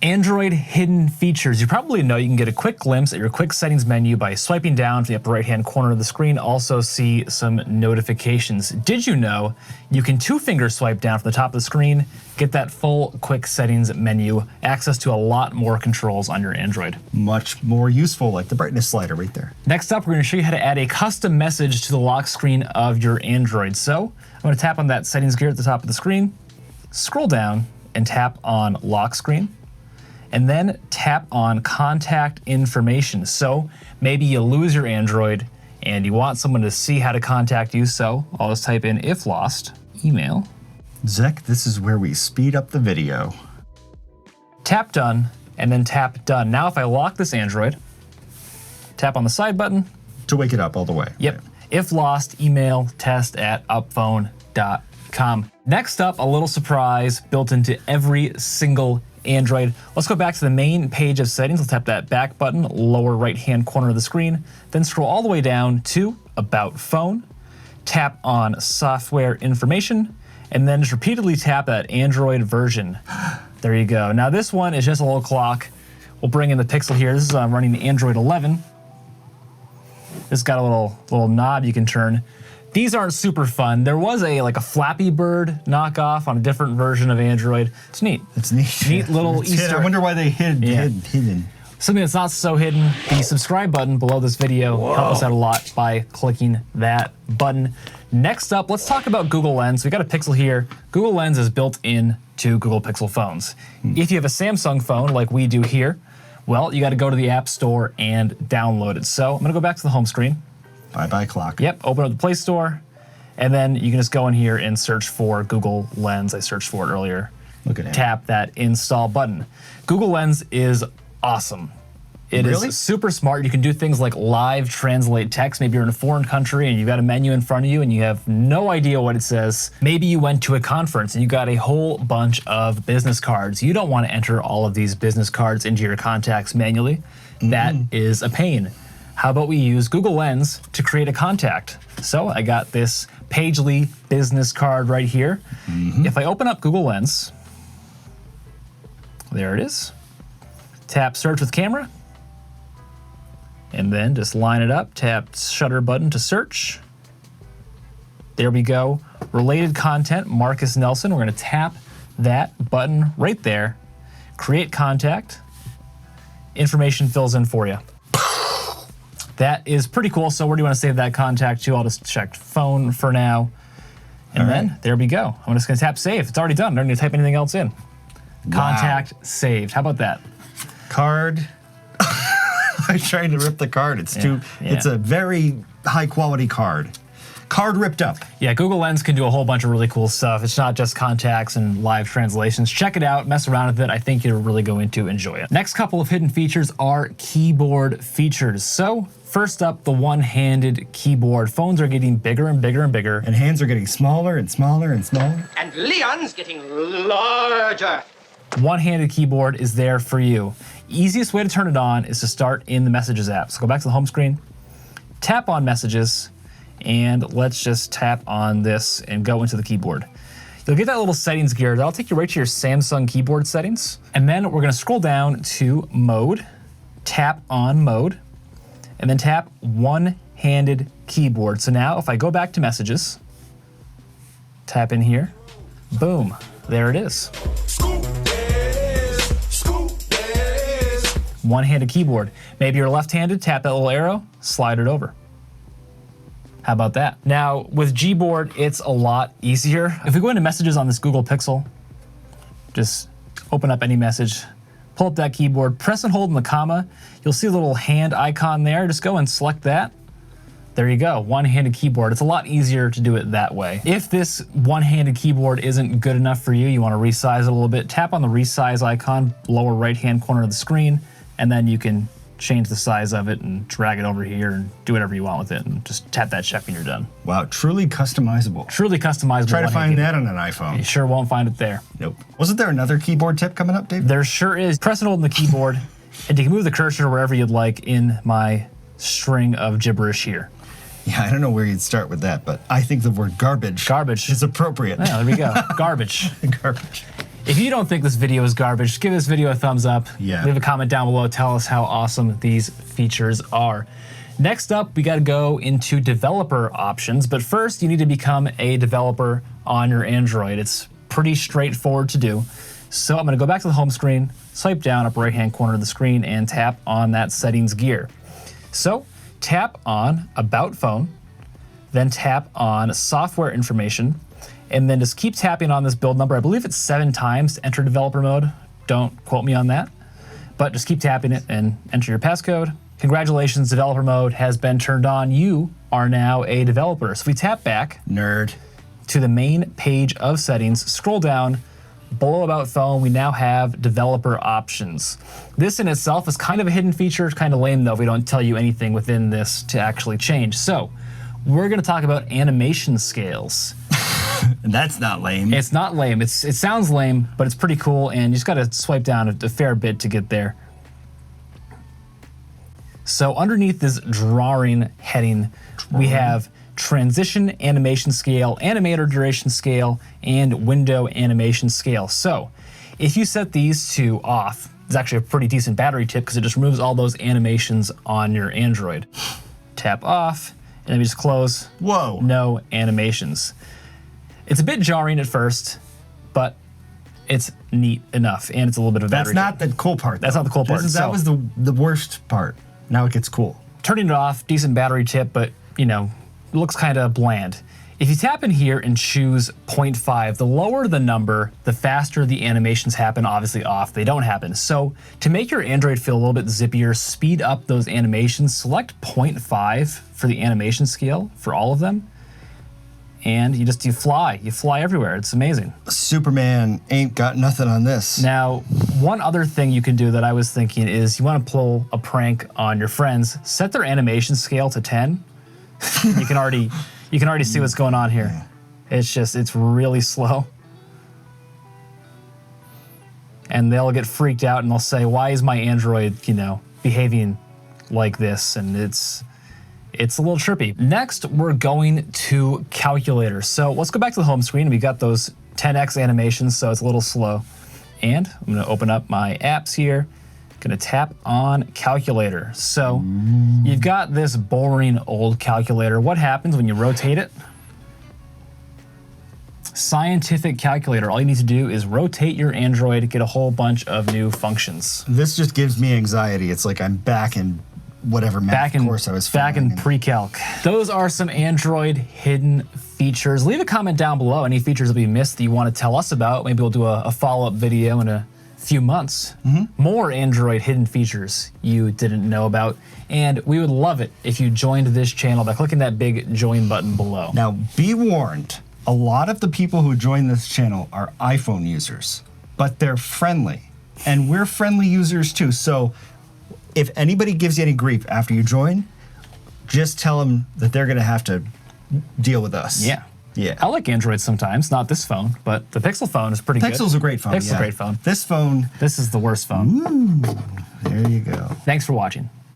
Android hidden features. You probably know you can get a quick glimpse at your quick settings menu by swiping down to the upper right-hand corner of the screen. Also see some notifications. Did you know you can two-finger swipe down from the top of the screen, get that full quick settings menu, access to a lot more controls on your Android. Much more useful, like the brightness slider right there. Next up, we're going to show you how to add a custom message to the lock screen of your Android. So I'm going to tap on that settings gear at the top of the screen, scroll down and tap on lock screen, and then tap on contact information. So maybe you lose your Android and you want someone to see how to contact you. So I'll just type in if lost, email. Zek, this is where we speed up the video. Tap done, and then tap done. Now if I lock this Android, tap on the side button. To wake it up all the way. Yep. If lost, email test@upphone.com. Next up, a little surprise built into every single Android. Let's go back to the main page of settings. We'll tap that back button, lower right-hand corner of the screen, then scroll all the way down to About Phone, tap on Software Information, and then just repeatedly tap that Android version. There you go. Now this one is just a little clock. We'll bring in the Pixel here. This is running Android 11. It's got a little knob you can turn. These aren't super fun. There was a Flappy Bird knockoff on a different version of Android. It's neat. It's neat. Neat little Easter. I wonder why they hidden. Something that's not so hidden, the subscribe button below this video help us out a lot by clicking that button. Next up, let's talk about Google Lens. We got a Pixel here. Google Lens is built in to Google Pixel phones. If you have a Samsung phone like we do here, well, you got to go to the App Store and download it. So I'm going to go back to the home screen. Bye-bye clock. Yep, open up the Play Store, and then you can just go in here and search for Google Lens. I searched for it earlier. Look at it. Tap that install button. Google Lens is awesome. It is super smart. You can do things like live translate text. Maybe you're in a foreign country and you've got a menu in front of you and you have no idea what it says. Maybe you went to a conference and you got a whole bunch of business cards. You don't want to enter all of these business cards into your contacts manually. That is a pain. How about we use Google Lens to create a contact? So I got this Pagely business card right here. If I open up Google Lens, there it is. Tap search with camera, and then just line it up, tap shutter button to search. There we go. Related content, Marcus Nelson. We're gonna tap that button right there. Create contact. Information fills in for you. That is pretty cool. So where do you want to save that contact to? I'll just check phone for now. And then there we go. I'm just gonna tap save. It's already done. I don't need to type anything else in. Contact saved. How about that? Card. I'm trying to rip the card. It's it's a very high quality card. Card ripped up. Yeah, Google Lens can do a whole bunch of really cool stuff. It's not just contacts and live translations. Check it out, mess around with it. I think you're really going to enjoy it. Next couple of hidden features are keyboard features. So first up, the one-handed keyboard. Phones are getting bigger and bigger and bigger. And hands are getting smaller and smaller and smaller. And Leon's getting larger. One-handed keyboard is there for you. Easiest way to turn it on is to start in the Messages app. So go back to the home screen, tap on Messages, and let's just tap on this and go into the keyboard. You'll get that little settings gear. That'll take you right to your Samsung keyboard settings. And then we're gonna scroll down to Mode, tap on Mode, and then tap one-handed keyboard. So now if I go back to Messages, tap in here, boom, there it is. One-handed keyboard. Maybe you're left-handed, tap that little arrow, slide it over. How about that? Now, with Gboard, it's a lot easier. If we go into Messages on this Google Pixel, just open up any message, pull up that keyboard, press and hold in the comma, you'll see a little hand icon there. Just go and select that. There you go, one-handed keyboard. It's a lot easier to do it that way. If this one-handed keyboard isn't good enough for you, you wanna resize it a little bit, tap on the resize icon, lower right-hand corner of the screen, and then you can change the size of it and drag it over here and do whatever you want with it and just tap that check and you're done. Wow, truly customizable. Truly customizable. Try to find that on an iPhone. You sure won't find it there. Nope. Wasn't there another keyboard tip coming up, Dave? There sure is. Press and hold on the keyboard and you can move the cursor wherever you'd like in my string of gibberish here. Yeah, I don't know where you'd start with that, but I think the word garbage is appropriate. Yeah, there we go. Garbage. Garbage. If you don't think this video is garbage, give this video a thumbs up. Yeah. Leave a comment down below. Tell us how awesome these features are. Next up, we got to go into developer options. But first, you need to become a developer on your Android. It's pretty straightforward to do. So I'm going to go back to the home screen, swipe down upper right-hand corner of the screen, and tap on that settings gear. So tap on About Phone, then tap on Software Information, and then just keep tapping on this build number. I believe it's 7 times to enter developer mode. Don't quote me on that, but just keep tapping it and enter your passcode. Congratulations, developer mode has been turned on. You are now a developer. So we tap back Nerd. to the main page of settings, scroll down, below About Phone, we now have developer options. This in itself is kind of a hidden feature. It's kind of lame though if we don't tell you anything within this to actually change. So we're gonna talk about animation scales. That's not lame. It's not lame. It sounds lame, but it's pretty cool, and you just gotta swipe down a fair bit to get there. So underneath this drawing heading, we have transition animation scale, animator duration scale, and window animation scale. So if you set these to off, it's actually a pretty decent battery tip because it just removes all those animations on your Android. Tap off, and then we just close. Whoa. No animations. It's a bit jarring at first, but it's neat enough, and it's a little bit of a battery That's tip. not the cool part. That's not the cool part. That was the worst part. Now it gets cool. Turning it off, decent battery tip, but you know, looks kind of bland. If you tap in here and choose 0.5, the lower the number, the faster the animations happen. Obviously off, they don't happen. So to make your Android feel a little bit zippier, speed up those animations, select 0.5 for the animation scale for all of them. And you fly everywhere. It's amazing. Superman ain't got nothing on this. Now, one other thing you can do that I was thinking is you want to pull a prank on your friends, set their animation scale to 10. You can already see what's going on here. It's really slow. And they'll get freaked out and they'll say, why is my Android, behaving like this? And it's a little trippy. Next, we're going to calculator. So let's go back to the home screen. We got those 10x animations, so it's a little slow. And I'm gonna open up my apps here. Gonna tap on calculator. So you've got this boring old calculator. What happens when you rotate it? Scientific calculator. All you need to do is rotate your Android, get a whole bunch of new functions. This just gives me anxiety. It's like I'm back in whatever math course I was back in pre-calc. Those are some Android hidden features. Leave a comment down below any features that we missed that you want to tell us about. Maybe we'll do a follow-up video in a few months. More Android hidden features you didn't know about. And we would love it if you joined this channel by clicking that big join button below. Now, be warned, a lot of the people who join this channel are iPhone users, but they're friendly. And we're friendly users too. So if anybody gives you any grief after you join, just tell them that they're gonna have to deal with us. Yeah. Yeah. I like Android sometimes, not this phone, but the Pixel phone is pretty good. Pixel's a great phone. Pixel's a great phone. This phone. This is the worst phone. Ooh, there you go. Thanks for watching.